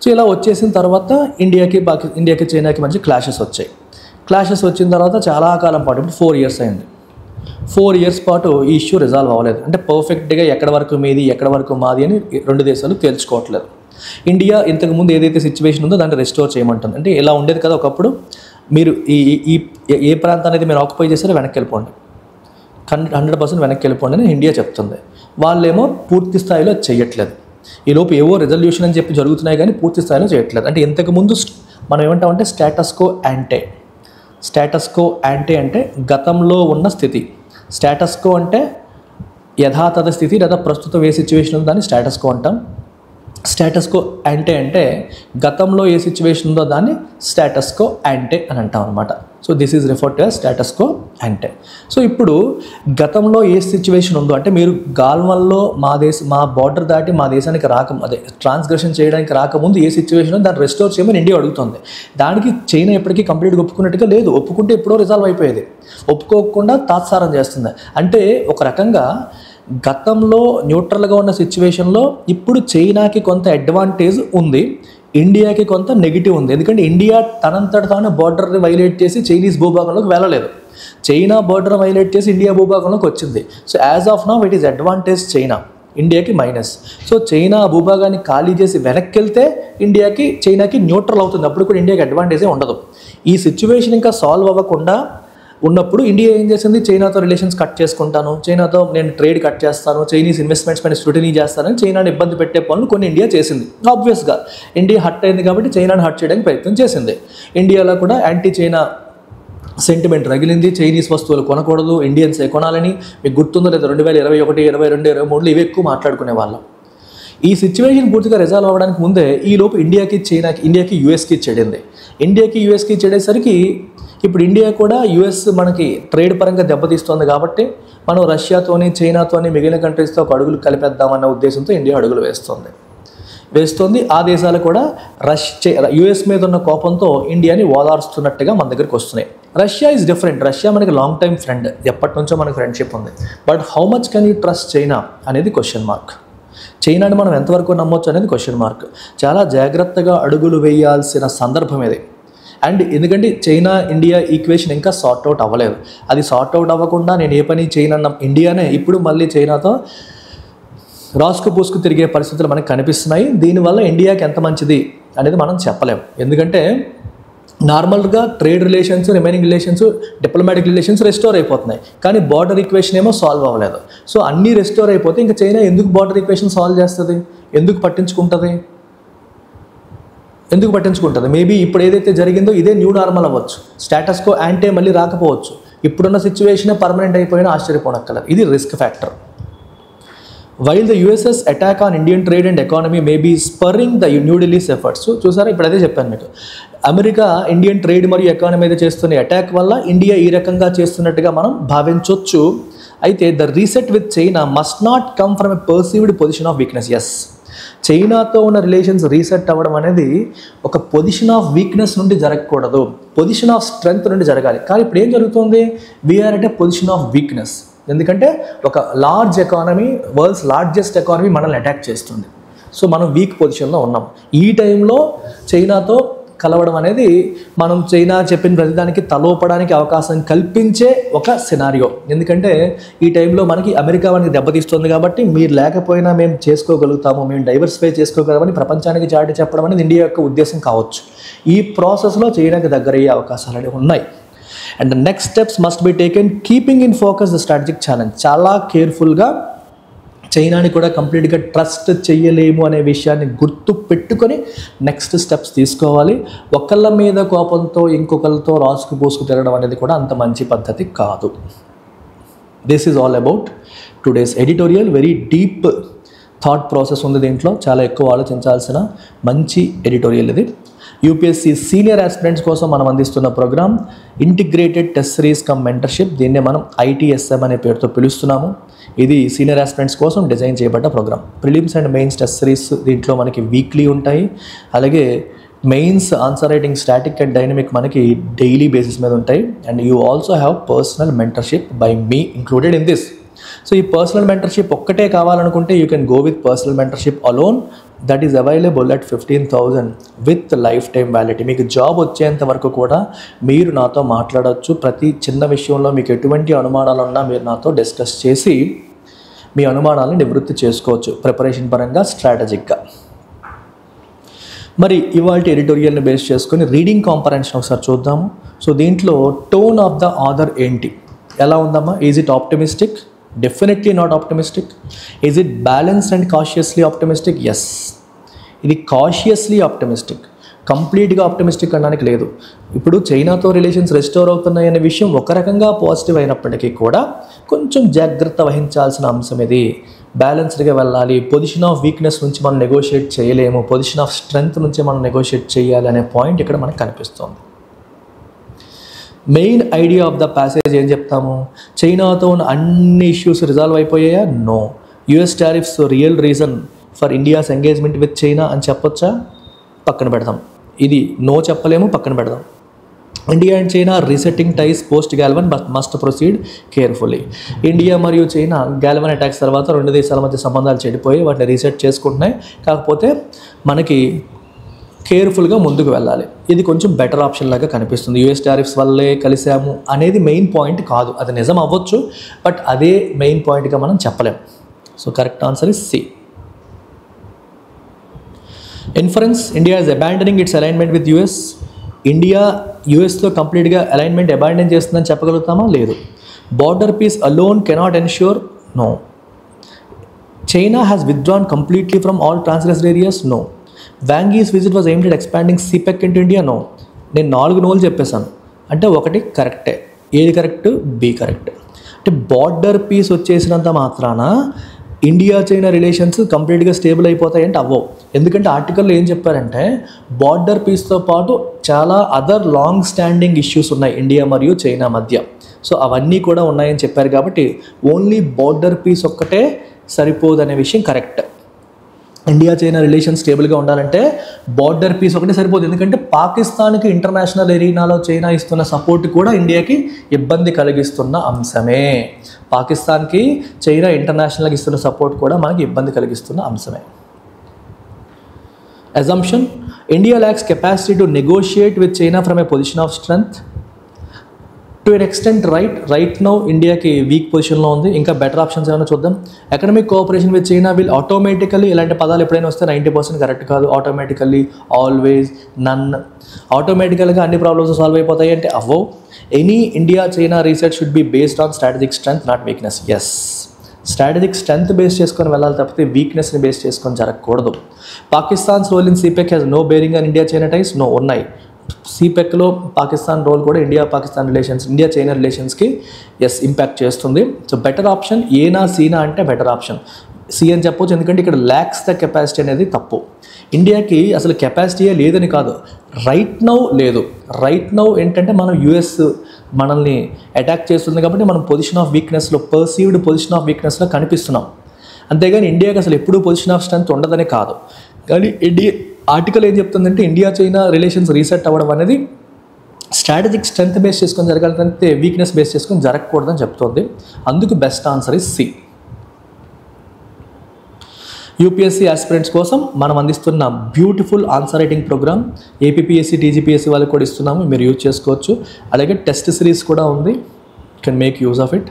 సో ఇలా వచ్చేసిన తర్వాత ఇండియాకి చైనాకి మంచి క్లాషెస్ వచ్చాయి. క్లాషెస్ వచ్చిన తర్వాత చాలా కాలం పాటు, ఇప్పుడు 4 years అయింది. 4 years పాటు ఈ ఇష్యూ రిజాల్వ్ అవ్వలేదు. అంటే పర్ఫెక్ట్గా ఎక్కడ వరకు మీది ఎక్కడ వరకు మాది అని రెండు దేశాలు తేల్చుకోవట్లేదు. ఇండియా ఇంతకుముందు ఏదైతే సిచ్యువేషన్ ఉందో దాన్ని రెస్టోర్ చేయమంటుంది. అంటే ఇలా ఉండేది కదా ఒకప్పుడు, మీరు ఏ ప్రాంతాన్ని మీరు ఆక్యుపై చేస్తారో వెనక్కి వెళ్ళిపోండి, 100% వెనక్కి వెళ్ళిపోండి అని ఇండియా చెప్తుంది. వాళ్ళేమో పూర్తి స్థాయిలో చేయట్లేదు. ఈలోపు ఏవో రెజల్యూషన్ అని చెప్పి జరుగుతున్నాయి కానీ పూర్తి స్థాయిలో చేయట్లేదు. అంటే ఇంతకుముందు మనం ఏమంటామంటే స్టేటస్ కో యాంటే అంటే గతంలో ఉన్న స్థితి. స్టేటస్ కో అంటే యథాతథ స్థితి లేదా ప్రస్తుతం ఏ సిచ్యువేషన్ ఉందో దాన్ని స్టేటస్ కో అంటాం. స్టేటస్ కో అంటే గతంలో ఏ సిచ్యువేషన్ ఉందో దాన్ని స్టేటస్ కో యాంటే అని అంటాం అనమాట. So this is referred to as status quo ante. So ఇప్పుడు గతంలో ఏ సిచ్యువేషన్ ఉందో అంటే మీరు గాల్వన్లో మా బార్డర్ దాటి మా దేశానికి ట్రాన్స్గ్రెషన్ చేయడానికి రాకముందు ఏ సిచ్యువేషన్ ఉందో దాన్ని రెస్టోర్ చేయమని ఇండియా అడుగుతుంది. దానికి చైనా ఎప్పటికీ కంప్లీట్గా ఒప్పుకున్నట్టుగా లేదు. ఒప్పుకుంటే ఎప్పుడో రిజాల్వ్ అయిపోయేది, ఒప్పుకోకుండా తాత్సారం చేస్తుంది. అంటే ఒక రకంగా గతంలో న్యూట్రల్గా ఉన్న సిచ్యువేషన్లో ఇప్పుడు చైనాకి కొంత అడ్వాంటేజ్ ఉంది, ఇండియాకి కొంత నెగిటివ్ ఉంది. ఎందుకంటే ఇండియా తనంతట తాను బార్డర్ని వైలేట్ చేసి చైనీస్ భూభాగంలోకి వెళ్ళలేదు, చైనా బార్డర్ వైలేట్ చేసి ఇండియా భూభాగంలోకి వచ్చింది. So as of now it is advantage China, ఇండియాకి మైనస్. సో చైనా భూభాగాన్ని ఖాళీ చేసి వెనక్కి వెళ్తే చైనాకి న్యూట్రల్ అవుతుంది, అప్పుడు కూడా ఇండియాకి అడ్వాంటేజే ఉండదు. ఈ సిచ్యువేషన్ ఇంకా సాల్వ్ అవ్వకుండా ఉన్నప్పుడు ఇండియా ఏం చేసింది? చైనాతో రిలేషన్స్ కట్ చేసుకుంటాను, చైనాతో నేను ట్రేడ్ కట్ చేస్తాను, చైనీస్ ఇన్వెస్ట్మెంట్స్ పైన స్క్రూటినీ చేస్తానని చైనాని ఇబ్బంది పెట్టే పనులు కొన్ని ఇండియా చేసింది. ఆబ్వియస్గా ఇండియా హర్ట్ అయింది కాబట్టి చైనాని హర్ట్ చేయడానికి ప్రయత్నం చేసింది. ఇండియాలో కూడా యాంటీ చైనా సెంటిమెంట్ రగిలింది, చైనీస్ వస్తువులు కొనకూడదు, ఇండియన్సే కొనాలని. మీకు గుర్తుందో లేదా 2021, 22, 23 ఇవి ఎక్కువ మాట్లాడుకునే వాళ్ళం. ఈ సిచ్యువేషన్ పూర్తిగా రిజాల్వ్ అవ్వడానికి ముందే ఈలోపు ఇండియాకి యూఎస్కి చెడింది. ఇండియాకి యూఎస్కి చెడేసరికి ఇప్పుడు ఇండియా కూడా యూఎస్ మనకి ట్రేడ్ పరంగా దెబ్బతీస్తుంది కాబట్టి మనం రష్యాతోని చైనాతోని మిగిలిన కంట్రీస్తో ఒక అడుగులు కలిపేద్దామన్న ఉద్దేశంతో ఇండియా అడుగులు వేస్తుంది. ఆ దేశాలు కూడా యూఎస్ మీద ఉన్న కోపంతో ఇండియాని ఓదార్స్తున్నట్టుగా మన దగ్గరికి వస్తున్నాయి. Russia is different. రష్యా మనకి లాంగ్ టైమ్ ఫ్రెండ్, ఎప్పటి నుంచో మనకి ఫ్రెండ్షిప్ ఉంది. But how much can you trust China అనేది క్వశ్చన్ మార్క్. చైనాని మనం ఎంతవరకు నమ్మొచ్చు అనేది క్వశ్చన్ మార్క్. చాలా జాగ్రత్తగా అడుగులు వేయాల్సిన సందర్భం ఇది. అండ్ ఎందుకంటే చైనా ఇండియా ఈక్వేషన్ ఇంకా సార్ట్అవుట్ అవ్వలేదు. అది సార్ట్అవుట్ అవ్వకుండా నేను ఏ పని చేయనన్న ఇండియానే ఇప్పుడు మళ్ళీ చైనాతో రాసుకు పూసుకు తిరిగే పరిస్థితులు మనకు కనిపిస్తున్నాయి. దీనివల్ల ఇండియాకి ఎంత మంచిది అనేది మనం చెప్పలేం. ఎందుకంటే నార్మల్గా trade relations, remaining relations, diplomatic relations restore అయిపోతున్నాయి, కానీ బార్డర్ ఈక్వేషన్ ఏమో సాల్వ్ అవ్వలేదు. సో అన్నీ రెస్టోర్ అయిపోతే ఇంకా చైనా ఎందుకు బార్డర్ ఈక్వేషన్ సాల్వ్ చేస్తుంది? ఎందుకు పట్టించుకుంటుంది? మేబీ ఇప్పుడు ఏదైతే జరిగిందో ఇదే న్యూ నార్మల్ అవ్వచ్చు, స్టేటస్ కో యాంటే మళ్ళీ రాకపోవచ్చు. ఇప్పుడున్న సిచ్యువేషన్ పర్మనెంట్ అయిపోయినా ఆశ్చర్యపోనక్కర్లేదు. ఇది risk factor. While the US's attack on Indian trade and economy may be spurring the New Delhi's efforts. చూసారా, ఇప్పుడు అదే చెప్పాను మీకు. అమెరికా ఇండియన్ ట్రేడ్ మరియు ఎకానమీ మీద చేస్తున్న అటాక్ వల్ల ఇండియా ఈ రకంగా చేస్తున్నట్టుగా మనం భావించవచ్చు. అయితే the reset with China must not come from a perceived position of weakness. Yes, చైనాతో ఉన్న రిలేషన్స్ రీసెట్ అవ్వడం అనేది ఒక పొజిషన్ ఆఫ్ వీక్నెస్ నుండి జరగకూడదు, పొజిషన్ ఆఫ్ స్ట్రెంగ్త్ నుండి జరగాలి. కానీ ఇప్పుడు ఏం జరుగుతుంది, we are at a position of weakness. ఎందుకంటే ఒక large economy, world's largest economy మనల్ని అటాక్ చేస్తుంది. సో మనం వీక్ పొజిషన్లో ఉన్నాం. ఈ టైంలో చైనాతో కలవడం అనేది మనం చైనా చెప్పిన ప్రతిదానికి తలోపడానికి అవకాశం కల్పించే ఒక సినారియో. ఎందుకంటే ఈ టైంలో మనకి అమెరికా మనకి దెబ్బతీస్తుంది కాబట్టి మీరు లేకపోయినా మేము చేసుకోగలుగుతాము, మేము డైవర్సిఫై చేసుకోగలమని ప్రపంచానికి చాటి చెప్పడం అనేది ఇండియా యొక్క ఉద్దేశం కావచ్చు. ఈ ప్రాసెస్లో చైనాకి దగ్గరయ్యే అవకాశాలు అనేవి ఉన్నాయి. And the next steps must be taken keeping in focus the strategic challenge. చాలా కేర్ఫుల్గా చైనాని కూడా కంప్లీట్గా ట్రస్ట్ చేయలేము అనే విషయాన్ని గుర్తు పెట్టుకొని నెక్స్ట్ స్టెప్స్ తీసుకోవాలి. ఒకళ్ళ మీద కోపంతో ఇంకొకరితో రాసుకు పోసుకు తిరగడం అనేది కూడా అంత మంచి పద్ధతి కాదు. This is all about today's editorial. Very deep thought process ఉంది దీంట్లో, చాలా ఎక్కువ ఆలోచించాల్సిన మంచి ఎడిటోరియల్ ఇది. యూపీఎస్సీ సీనియర్ ఆస్పిరెంట్స్ కోసం మనం అందిస్తున్న programme integrated test series cum mentorship. దీన్నే మనం ITSM అనే పేరుతో పిలుస్తున్నాము. ఇది సీనియర్ ఆస్పిరెంట్స్ కోసం డిజైన్ చేయబడ్డ programme. Prelims and mains test series దీంట్లో మనకి వీక్లీ ఉంటాయి. అలాగే mains answer writing static and dynamic మనకి డైలీ బేసిస్ మీద ఉంటాయి. And you also have personal mentorship by me included in this. So ఈ పర్సనల్ మెంటర్షిప్ ఒక్కటే కావాలనుకుంటే you can go with personal mentorship alone. That is available at 15,000 with life time validity. మీకు జాబ్ వచ్చేంత వరకు కూడా మీరు నాతో మాట్లాడవచ్చు. ప్రతి చిన్న విషయంలో మీకు ఎటువంటి అనుమానాలు ఉన్నా మీరు నాతో డిస్కస్ చేసి మీ అనుమానాలను నివృత్తి చేసుకోవచ్చు ప్రిపరేషన్ పరంగా, స్ట్రాటజిక్గా. మరి ఇవాళ ఎడిటోరియల్ని బేస్ చేసుకొని రీడింగ్ కాంపరెన్షన్ ఒకసారి చూద్దాము. సో దీంట్లో టోన్ ఆఫ్ ద ఆథర్ ఏంటి, ఎలా ఉందమ్మా? Is it optimistic? Definitely not optimistic. Is it balanced and cautiously optimistic? Yes, ఇది కాషియస్లీ ఆప్టిమిస్టిక్, కంప్లీట్గా ఆప్టిమిస్టిక్ అనడానికి లేదు. ఇప్పుడు చైనాతో రిలేషన్స్ రెస్టోర్ అవుతున్నాయి అనే విషయం ఒక రకంగా పాజిటివ్ అయినప్పటికీ కూడా కొంచెం జాగ్రత్త వహించాల్సిన అంశం ఇది. బ్యాలెన్స్డ్గా వెళ్ళాలి. పొజిషన్ ఆఫ్ వీక్నెస్ నుంచి మనం నెగోషియేట్ చేయలేము, పొజిషన్ ఆఫ్ స్ట్రెంగ్త్ నుంచి మనం నెగోషియేట్ చేయాలి అనే పాయింట్ ఇక్కడ మనకు కనిపిస్తుంది. Main idea of the passage ఏం చెప్తాము? చైనాతో ఉన్న అన్ని ఇష్యూస్ రిజాల్వ్ అయిపోయాయా? No. US tariffs real reason for India's engagement with China అని చెప్పొచ్చా? పక్కన పెడదాం. ఇది నో చెప్పలేము, పక్కన పెడదాం. India and China resetting ties post Galwan but must proceed carefully. India మరియు చైనా గాల్వన్ అటాక్స్ తర్వాత రెండు దేశాల మధ్య సంబంధాలు చెడిపోయి వాటిని రీసెట్ చేసుకుంటున్నాయి. కాకపోతే మనకి కేర్ఫుల్గా ముందుకు వెళ్ళాలి. ఇది కొంచెం బెటర్ ఆప్షన్ లాగా కనిపిస్తుంది. US టారిఫ్స్ వల్లే కలిసాము అనేది మెయిన్ పాయింట్ కాదు. అది నిజం అవ్వచ్చు, బట్ అదే మెయిన్ పాయింట్గా మనం చెప్పలేం. So correct answer is C. Inference, India is abandoning its alignment with US. India యూఎస్తో కంప్లీట్గా అలైన్మెంట్ అబాండన్ చేస్తుందని చెప్పగలుగుతామా? లేదు. Border peace alone cannot ensure? No. China has withdrawn completely from all transgressed areas? No. Wang Yi's visit was aimed at expanding CPEC into India? No. నేను 4 నోలు చెప్పేశాను. అంటే ఒకటి కరెక్టే. ఏది కరెక్ట్? B correct. అంటే బార్డర్ పీస్ వచ్చేసినంత మాత్రాన ఇండియా చైనా రిలేషన్స్ కంప్లీట్గా స్టేబుల్ అయిపోతాయంటే అవ్వవు. ఎందుకంటే ఆర్టికల్లో ఏం చెప్పారంటే బార్డర్ పీస్తో పాటు చాలా అదర్ లాంగ్ స్టాండింగ్ ఇష్యూస్ ఉన్నాయి ఇండియా మరియు చైనా మధ్య. సో అవన్నీ కూడా ఉన్నాయని చెప్పారు. కాబట్టి ఓన్లీ బార్డర్ పీస్ ఒక్కటే సరిపోదనే విషయం కరెక్ట్. ఇండియా చైనా రిలేషన్స్ స్టేబుల్గా ఉండాలంటే బార్డర్ పీస్ ఒకటే సరిపోదు. ఎందుకంటే పాకిస్తాన్కి ఇంటర్నేషనల్ ఎరీనాలో చైనా ఇస్తున్న సపోర్ట్ కూడా ఇండియాకి ఇబ్బంది కలిగిస్తున్న అంశమే. పాకిస్తాన్కి చైనా ఇంటర్నేషనల్కి ఇస్తున్న సపోర్ట్ కూడా మనకి ఇబ్బంది కలిగిస్తున్న అంశమే. Assumption, India lakhs capacity to negotiate with China from A position of strength. To an extent right now ఇండియాకి వీక్ పొజిషన్లో ఉంది. ఇంకా బెటర్ ఆప్షన్స్ ఏమైనా చూద్దాం. Economic cooperation with China will automatically, ఇలాంటి పదాలు ఎప్పుడైనా వస్తే 90% కరెక్ట్ కాదు. ఆటోమేటికల్లీ, ఆల్వేస్, నన్. ఆటోమేటికల్గా అన్ని ప్రాబ్లమ్స్ సాల్వ్ అయిపోతాయి అంటే అవ్వవు. Any India China research should be based on strategic strength not weakness. Yes, strategic strength base చేసుకొని వెళ్ళాలి తప్పితే వీక్నెస్ని బేస్ చేసుకొని జరగకూడదు. Pakistan's role in CPEC has no bearing on India China ties? No, ఉన్నాయి. CPECలో పాకిస్తాన్ రోల్ కూడా India Pakistan relations, India China రిలేషన్స్కి ఇంపాక్ట్ చేస్తుంది. సో బెటర్ ఆప్షన్ ఏనా సీనా అంటే బెటర్ ఆప్షన్ C అని చెప్పొచ్చు. ఎందుకంటే ఇక్కడ ల్యాక్స్ ద కెపాసిటీ అనేది తప్పు. ఇండియాకి అసలు కెపాసిటీయే లేదని కాదు, రైట్ నౌ లేదు. రైట్ నౌ ఏంటంటే మనం US మనల్ని అటాక్ చేస్తుంది కాబట్టి మనం పొజిషన్ ఆఫ్ వీక్నెస్లో, పర్సీవ్డ్ పొజిషన్ ఆఫ్ వీక్నెస్లో కనిపిస్తున్నాం. అంతేగాని ఇండియాకి అసలు ఎప్పుడూ పొజిషన్ ఆఫ్ స్ట్రెంత్ ఉండదనే కాదు. కానీ ఆర్టికల్ ఏం చెప్తుందంటే ఇండియా చైనా రిలేషన్స్ రీసెట్ అవ్వడం అనేది స్ట్రాటజిక్ స్ట్రెంత్ బేస్ చేసుకొని జరగాలంటే వీక్నెస్ బేస్ చేసుకొని జరగకూడదని చెప్తుంది. అందుకు best answer is C. UPSC aspirants కోసం మనం అందిస్తున్న beautiful answer writing programme APPSC TGPSC వాళ్ళకి కూడా ఇస్తున్నాము, మీరు యూజ్ చేసుకోవచ్చు. అలాగే టెస్ట్ సిరీస్ కూడా ఉంది, can make use of it.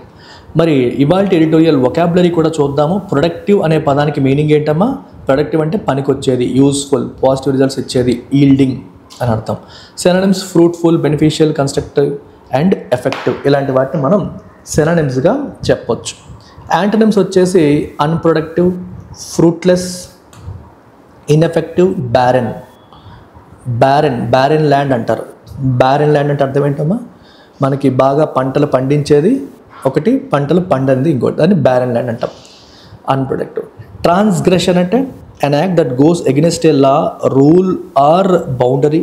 మరి ఇవాళ ఎడిటోరియల్ వొకాబులరీ కూడా చూద్దాము. ప్రొడక్టివ్ అనే పదానికి మీనింగ్ ఏంటమ్మా? ప్రొడక్టివ్ అంటే పనికొచ్చేది, యూస్ఫుల్, పాజిటివ్ రిజల్ట్స్ ఇచ్చేది, ఈల్డింగ్ అని అర్థం. Synonyms fruitful, beneficial, constructive and effective, ఇలాంటి వాటిని మనం సినానిమ్స్గా చెప్పొచ్చు. యాంటనిమ్స్ వచ్చేసి అన్ప్రొడక్టివ్, ఫ్రూట్లెస్, ఇన్ఎఫెక్టివ్, బ్యారెన్. బ్యారెన్ ల్యాండ్ అంటారు. బ్యారెన్ ల్యాండ్ అంటే అర్థం ఏంటమ్మా? మనకి బాగా పంటలు పండించేది ఒకటి, పంటలు పండింది ఇంకోటి, దాన్ని బ్యారెన్ ల్యాండ్ అంటాం. అన్ప్రొడక్టివ్. ట్రాన్స్గ్రెషన్ అంటే an act that goes against a law, rule or boundary.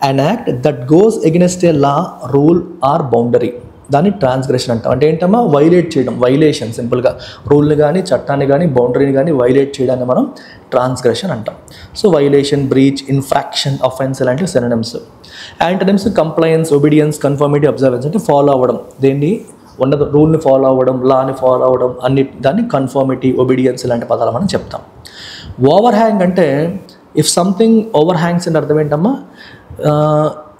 An act that goes against a law, rule or boundary, దాన్ని ట్రాన్స్గ్రెషన్ అంటాం. అంటే ఏంటమ్మా? వైలేట్ చేయడం, వైలేషన్. సింపుల్గా రూల్ని కానీ చట్టాన్ని కానీ బౌండరీని కానీ వైలేట్ చేయడాన్ని మనం ట్రాన్స్గ్రెషన్ అంటాం. So violation, breach, infraction, offence ఇలాంటివి synonyms. Antonyms compliance, obedience, conformity, observance. అంటే ఫాలో అవ్వడం, దేన్ని ఉన్నది రూల్ని ఫాలో అవ్వడం, లాని ఫాలో అవ్వడం, అన్ని దాన్ని కన్ఫర్మిటీ, ఒబీడియన్స్ ఇలాంటి పదాలు మనం చెప్తాం. ఓవర్ హ్యాంగ్ అంటే ఇఫ్ సంథింగ్ ఓవర్ హ్యాంగ్స్ అంటే అర్థం ఏంటమ్మా?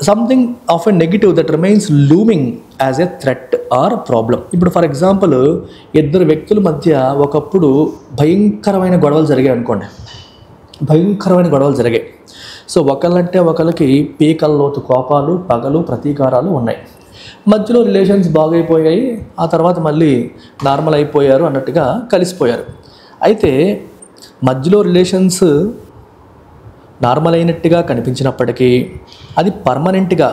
Something of a negative that remains looming as a threat or problem. ఇప్పుడు ఫర్ ఎగ్జాంపుల్ ఇద్దరు వ్యక్తుల మధ్య ఒకప్పుడు భయంకరమైన గొడవలు జరిగాయి అనుకోండి, భయంకరమైన గొడవలు జరిగాయి. సో ఒకళ్ళంటే ఒకళ్ళకి పీకల్లోతు కోపాలు, పగలు, ప్రతీకారాలు ఉన్నాయి. మధ్యలో రిలేషన్స్ బాగైపోయాయి, ఆ తర్వాత మళ్ళీ నార్మల్ అయిపోయారు అన్నట్టుగా కలిసిపోయారు. అయితే మధ్యలో రిలేషన్స్ నార్మల్ అయినట్టుగా కనిపించినప్పటికీ అది పర్మనెంట్గా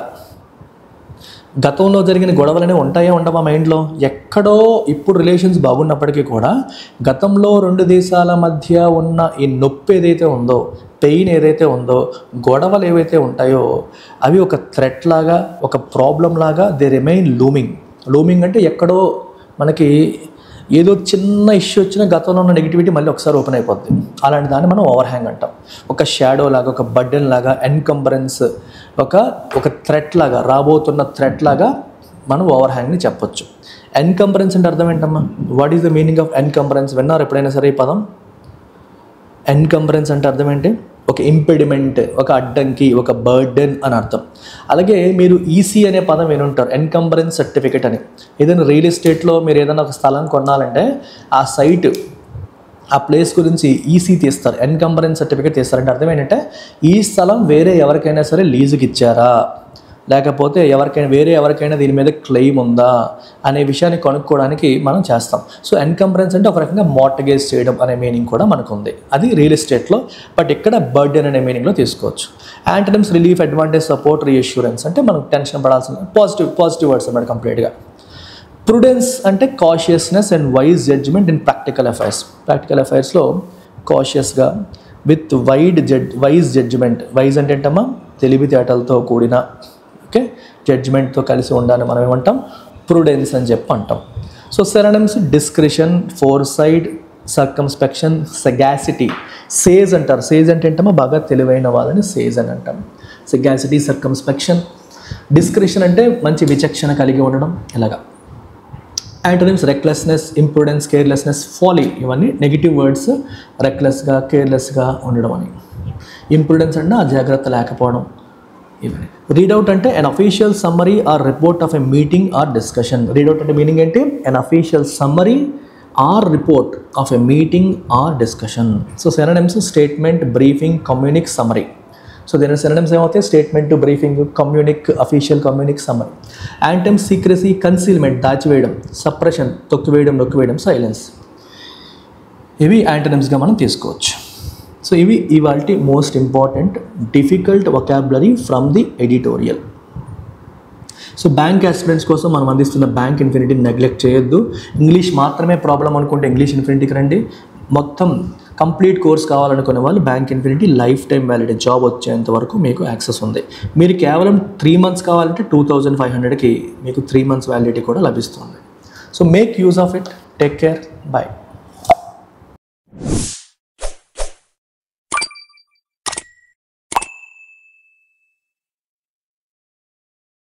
గతంలో జరిగిన గొడవలనే ఉంటాయో ఉండవా మైండ్లో? ఎక్కడో ఇప్పుడు రిలేషన్స్ బాగున్నప్పటికీ కూడా గతంలో రెండు దేశాల మధ్య ఉన్న ఈ నొప్పి ఏదైతే ఉందో, పెయిన్ ఏదైతే ఉందో, గొడవలు ఏవైతే ఉంటాయో అవి ఒక థ్రెట్ లాగా, ఒక ప్రాబ్లం లాగా దే రిమైన్ లూమింగ్ అంటే ఎక్కడో మనకి ఏదో చిన్న ఇష్యూ వచ్చినా గతంలో ఉన్న నెగిటివిటీ మళ్ళీ ఒకసారి ఓపెన్ అయిపోద్ది. అలాంటి దాన్ని మనం ఓవర్ హ్యాంగ్ అంటాం. ఒక షాడో లాగా, ఒక బర్డెన్ లాగా, ఎన్కంబరెన్స్, ఒక థ్రెట్ లాగా, రాబోతున్న థ్రెట్ లాగా మనం ఓవర్ హ్యాంగ్ని చెప్పొచ్చు. ఎన్కంబరెన్స్ అంటే అర్థం ఏంటమ్మా? What is the meaning of encumbrance? విన్నారు ఎప్పుడైనా సరే ఈ పదం? ఎన్కంబరెన్స్ అంటే అర్థం ఏంటి? ఒక ఇంపెడిమెంట్, ఒక అడ్డంకి, ఒక బర్డెన్ అని అర్థం. అలాగే మీరు ఈసీ అనే పదం వినుంటారు, ఎన్కంబరెన్స్ సర్టిఫికేట్ అని. ఏదైనా రియల్ ఎస్టేట్లో మీరు ఏదైనా ఒక స్థలం కొనాలంటే ఆ సైట్, ఆ ప్లేస్ గురించి ఈసీ తీస్తారు, ఎన్కంబరెన్స్ సర్టిఫికేట్ తీస్తారంటే అర్థం ఏంటంటే ఈ స్థలం వేరే ఎవరికైనా సరే లీజుకి ఇచ్చారా, లేకపోతే ఎవరికైనా దీని మీద క్లెయిమ్ ఉందా అనే విషయాన్ని కనుక్కోవడానికి మనం చేస్తాం. సో ఎన్కంబరెన్స్ అంటే ఒక రకంగా మార్టగేజ్ చేయడం అనే మీనింగ్ కూడా మనకు ఉంది, అది రియల్ ఎస్టేట్లో. బట్ ఇక్కడ బర్డెన్ అనే మీనింగ్లో తీసుకోవచ్చు. Antonyms relief, advantage, support, reassurance. అంటే మనం టెన్షన్ పడాల్సిన పాజిటివ్ వర్డ్స్ అన్నమాట కంప్లీట్గా. ప్రుడెన్స్ అంటే cautiousness and wise judgement in practical అఫైర్స్లో కాషియస్గా విత్ వైజ్ జడ్జ్మెంట్. వైజ్ అంటే ఏంటమ్మా? తెలివితేటలతో కూడిన, ఓకే, జడ్జ్మెంట్తో కలిసి ఉండాలని మనం ఏమంటాం? ప్రుడెన్స్ అని చెప్పి అంటాం. So synonyms discretion, foresight, circumspection, sagacity. Sage అంటారు. సేజ్ అంటే ఏంటమ్మా? బాగా తెలివైన వాళ్ళని సేజ్ అని అంటాం. సగాసిటీ, సర్కమ్స్పెక్షన్. డిస్క్రిషన్ అంటే మంచి విచక్షణ కలిగి ఉండడం, ఇలాగా. Antonyms recklessness, imprudence, carelessness, folly. ఇవన్నీ నెగిటివ్ వర్డ్స్. రెక్లెస్గా, కేర్లెస్గా ఉండడం అని. ఇంప్రూడెన్స్ అంటే అజాగ్రత్త లేకపోవడం. ఇవన్నీ. రీడౌట్ అంటే an official summary or report of a meeting or discussion. Readout అంటే మీనింగ్ ఏంటి? An official summary or report of a meeting or discussion. So synonyms statement, briefing, communique, summary. So దీని సినోనిమ్స్ ఏమవుతాయి? Statement, briefing, communique, official communique, summary. Antonyms secrecy, concealment, దాచివేయడం, సప్రెషన్, నొక్కివేయడం, సైలెన్స్. ఇవి యాంటనిమ్స్గా మనం తీసుకోవచ్చు. సో ఇవి ఇవాల్టి most important difficult vocabulary from the editorial. So bank aspirants కోసం మనం అందిస్తున్న బ్యాంక్ ఇన్ఫినిటీని నెగ్లెక్ట్ చేయొద్దు. ఇంగ్లీష్ మాత్రమే ప్రాబ్లం అనుకుంటే ఇంగ్లీష్ ఇన్ఫినిటీకి రండి. మొత్తం కంప్లీట్ కోర్స్ కావాలనుకునే వాళ్ళు bank infinity life time validity, job వచ్చేంత వరకు మీకు యాక్సెస్ ఉంది. మీరు కేవలం 3 months కావాలంటే 2500కి మీకు 3 months వ్యాలిడిటీ కూడా లభిస్తుంది. So make use of it. Take care. Bye. you.